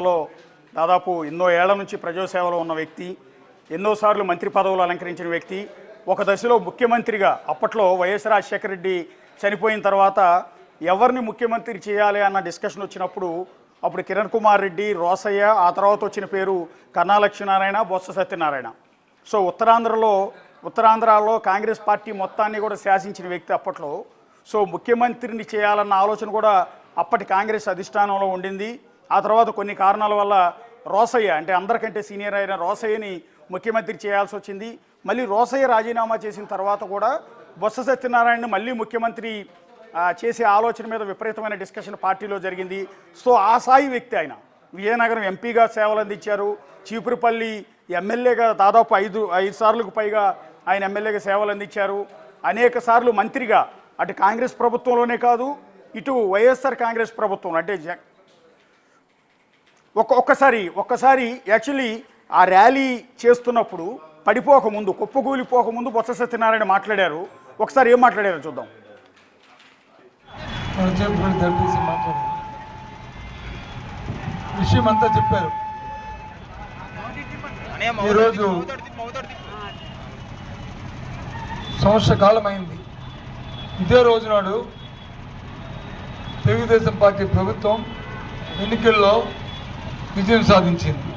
దాదాపు ఎన్నో ఏళ్ల నుంచి ప్రజాసేవలో ఉన్న వ్యక్తి, ఎన్నోసార్లు మంత్రి పదవులు అలంకరించిన వ్యక్తి, ఒక దశలో ముఖ్యమంత్రిగా అప్పట్లో వైఎస్ రాజశేఖర రెడ్డి చనిపోయిన తర్వాత ఎవరిని ముఖ్యమంత్రి చేయాలి అన్న డిస్కషన్ వచ్చినప్పుడు అప్పుడు కిరణ్ కుమార్ రెడ్డి, రోసయ్య, ఆ తర్వాత వచ్చిన పేరు కన్నా లక్ష్మీనారాయణ, బొత్స సత్యనారాయణ. సో ఉత్తరాంధ్రలో కాంగ్రెస్ పార్టీ మొత్తాన్ని కూడా శాసించిన వ్యక్తి అప్పట్లో. సో ముఖ్యమంత్రిని చేయాలన్న ఆలోచన కూడా అప్పటి కాంగ్రెస్ అధిష్టానంలో ఉండింది. ఆ తర్వాత కొన్ని కారణాల వల్ల రోసయ్య, అంటే అందరికంటే సీనియర్ అయిన రోసయ్యని ముఖ్యమంత్రి చేయాల్సి వచ్చింది. మళ్ళీ రోసయ్య రాజీనామా చేసిన తర్వాత కూడా బొత్స సత్యనారాయణని మళ్ళీ ముఖ్యమంత్రి చేసే ఆలోచన మీద విపరీతమైన డిస్కషన్ పార్టీలో జరిగింది. సో ఆ స్థాయి వ్యక్తి ఆయన. విజయనగరం ఎంపీగా సేవలు అందించారు, చీపురుపల్లి ఎమ్మెల్యేగా దాదాపు ఐదు సార్లకు పైగా ఆయన ఎమ్మెల్యేగా సేవలు అందించారు, అనేక సార్లు మంత్రిగా అటు కాంగ్రెస్ ప్రభుత్వంలోనే కాదు ఇటు వైఎస్ఆర్ కాంగ్రెస్ ప్రభుత్వం అంటే ఒక్కసారి యాక్చువల్లీ ఆ ర్యాలీ చేస్తున్నప్పుడు పడిపోకముందు, కుప్పకూలిపోకముందు బొత్స సత్యనారాయణ మాట్లాడారు. ఒకసారి ఏం మాట్లాడారో చూద్దాం. విషయం అంతా చెప్పారు. ఈరోజు సంవత్సర కాలం అయింది. ఇదే రోజు నాడు తెలుగుదేశం పార్టీ ప్రభుత్వం ఎన్నికల్లో విజయం సాధించింది.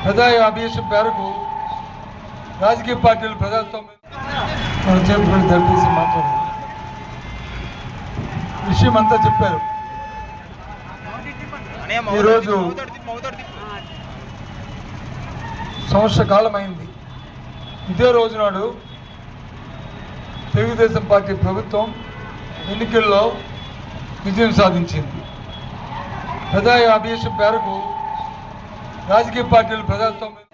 ప్రజా ఆదేశం మేరకు రాజకీయ పార్టీలు ప్రజాస్వామ్యం జరిపేసి మాట్లాడారు. విషయం అంతా చెప్పారు. ఈరోజు సంవత్సర కాలం అయింది. ఇదే రోజు నాడు తెలుగుదేశం పార్టీ ప్రభుత్వం ఎన్నికల్లో విజయం సాధించింది. ప్రజా ఆదేశం మేరకు రాజకీయ పార్టీలు ప్రజాస్వామ్యం.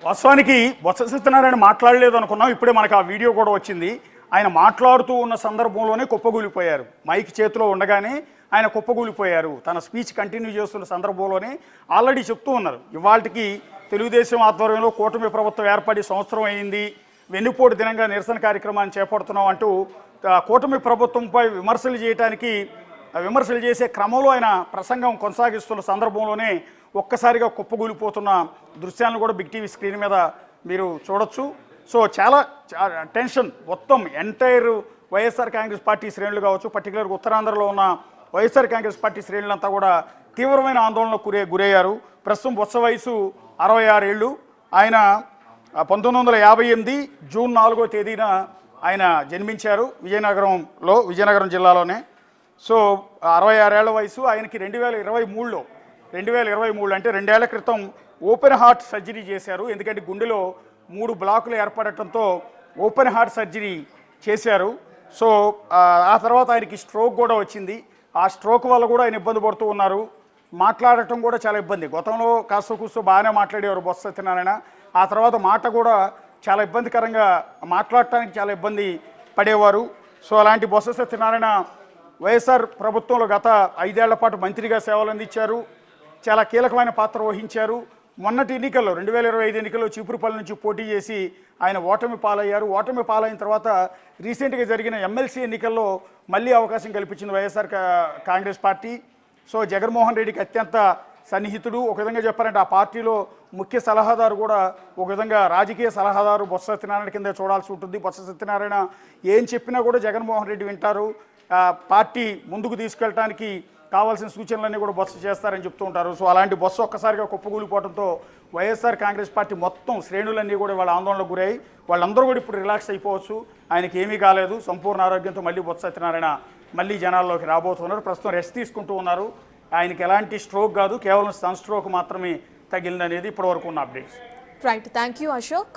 వాస్తవానికి బొత్స సత్యనారాయణ మాట్లాడలేదు అనుకున్నాం. ఇప్పుడే మనకు ఆ వీడియో కూడా వచ్చింది. ఆయన మాట్లాడుతూ ఉన్న సందర్భంలోనే కుప్పగూలిపోయారు. మైక్ చేతిలో ఉండగానే ఆయన కుప్పగూలిపోయారు. తన స్పీచ్ కంటిన్యూ చేస్తున్న సందర్భంలోనే ఆల్రెడీ చెప్తూ ఉన్నారు, ఇవాళకి తెలుగుదేశం ఆధ్వర్యంలో కూటమి ప్రభుత్వం ఏర్పడి సంవత్సరం అయింది, వెన్నుపోటు దినంగా నిరసన కార్యక్రమాన్ని చేపడుతున్నాం అంటూ కూటమి ప్రభుత్వంపై విమర్శలు చేసే క్రమంలో ఆయన ప్రసంగం కొనసాగిస్తున్న సందర్భంలోనే ఒక్కసారిగా కుప్పగూలిపోతున్న దృశ్యాలను కూడా బిగ్ టీవీ స్క్రీన్ మీద మీరు చూడొచ్చు. సో చాలా టెన్షన్ మొత్తం ఎంటైర్ వైఎస్ఆర్ కాంగ్రెస్ పార్టీ శ్రేణులు కావచ్చు, పర్టికులర్గా ఉత్తరాంధ్రలో ఉన్న వైఎస్ఆర్ కాంగ్రెస్ పార్టీ శ్రేణులంతా కూడా తీవ్రమైన ఆందోళనకు గురయ్యారు. ప్రస్తుతం బొత్స వయసు 66 ఏళ్ళు. ఆయన 1958 జూన్ 4వ తేదీన ఆయన జన్మించారు విజయనగరం జిల్లాలోనే. సో 66 ఏళ్ల వయసు. ఆయనకి 2023 అంటే 2 ఏళ్ల క్రితం ఓపెన్ హార్ట్ సర్జరీ చేశారు. ఎందుకంటే గుండెలో 3 బ్లాకులు ఏర్పడటంతో ఓపెన్ హార్ట్ సర్జరీ చేశారు. సో ఆ తర్వాత ఆయనకి స్ట్రోక్ కూడా వచ్చింది. ఆ స్ట్రోక్ వల్ల కూడా ఆయన ఇబ్బంది పడుతూ ఉన్నారు. మాట్లాడటం కూడా చాలా ఇబ్బంది. గతంలో కాస్త కూస్తూ బాగానే మాట్లాడేవారు బొత్స సత్యనారాయణ. ఆ తర్వాత మాట కూడా చాలా ఇబ్బందికరంగా, మాట్లాడటానికి చాలా ఇబ్బంది పడేవారు. సో అలాంటి బొత్స సత్యనారాయణ వైఎస్ఆర్ ప్రభుత్వంలో గత 5 ఏళ్ల పాటు మంత్రిగా సేవలు అందించారు. చాలా కీలకమైన పాత్ర వహించారు. మొన్నటి ఎన్నికల్లో 2025 ఎన్నికల్లో చీపురుపల్లి నుంచి పోటీ చేసి ఆయన ఓటమి పాలయ్యారు. ఓటమి పాలైన తర్వాత రీసెంట్గా జరిగిన ఎమ్మెల్సీ ఎన్నికల్లో మళ్ళీ అవకాశం కల్పించింది వైఎస్ఆర్ కాంగ్రెస్ పార్టీ. సో జగన్మోహన్ రెడ్డికి అత్యంత సన్నిహితుడు. ఒక విధంగా చెప్పారంటే ఆ పార్టీలో ముఖ్య సలహాదారు కూడా ఒక విధంగా రాజకీయ సలహాదారు బొత్స సత్యనారాయణ కింద చూడాల్సి ఉంటుంది. బొత్స సత్యనారాయణ ఏం చెప్పినా కూడా జగన్మోహన్ రెడ్డి వింటారు. పార్టీ ముందుకు తీసుకెళ్ళడానికి కావాల్సిన సూచనలన్నీ కూడా బొత్స చేస్తారని చెప్తూ ఉంటారు. సో అలాంటి బొత్స ఒక్కసారిగా కుప్పకూలిపోవడంతో వైఎస్ఆర్ కాంగ్రెస్ పార్టీ మొత్తం శ్రేణులన్నీ కూడా వాళ్ళ ఆందోళనకు గురయ్యాయి. వాళ్ళందరూ కూడా ఇప్పుడు రిలాక్స్ అయిపోవచ్చు. ఆయనకి ఏమీ కాలేదు. సంపూర్ణ ఆరోగ్యంతో మళ్ళీ బొత్స సత్యనారాయణ మళ్ళీ జనాల్లోకి రాబోతున్నారు. ప్రస్తుతం రెస్ట్ తీసుకుంటూ ఉన్నారు. ఆయనకి ఎలాంటి స్ట్రోక్ కాదు, కేవలం సన్ స్ట్రోక్ మాత్రమే తగిలిందనేది ఇప్పటివరకు ఉన్న updates. Right, thank you Ashok.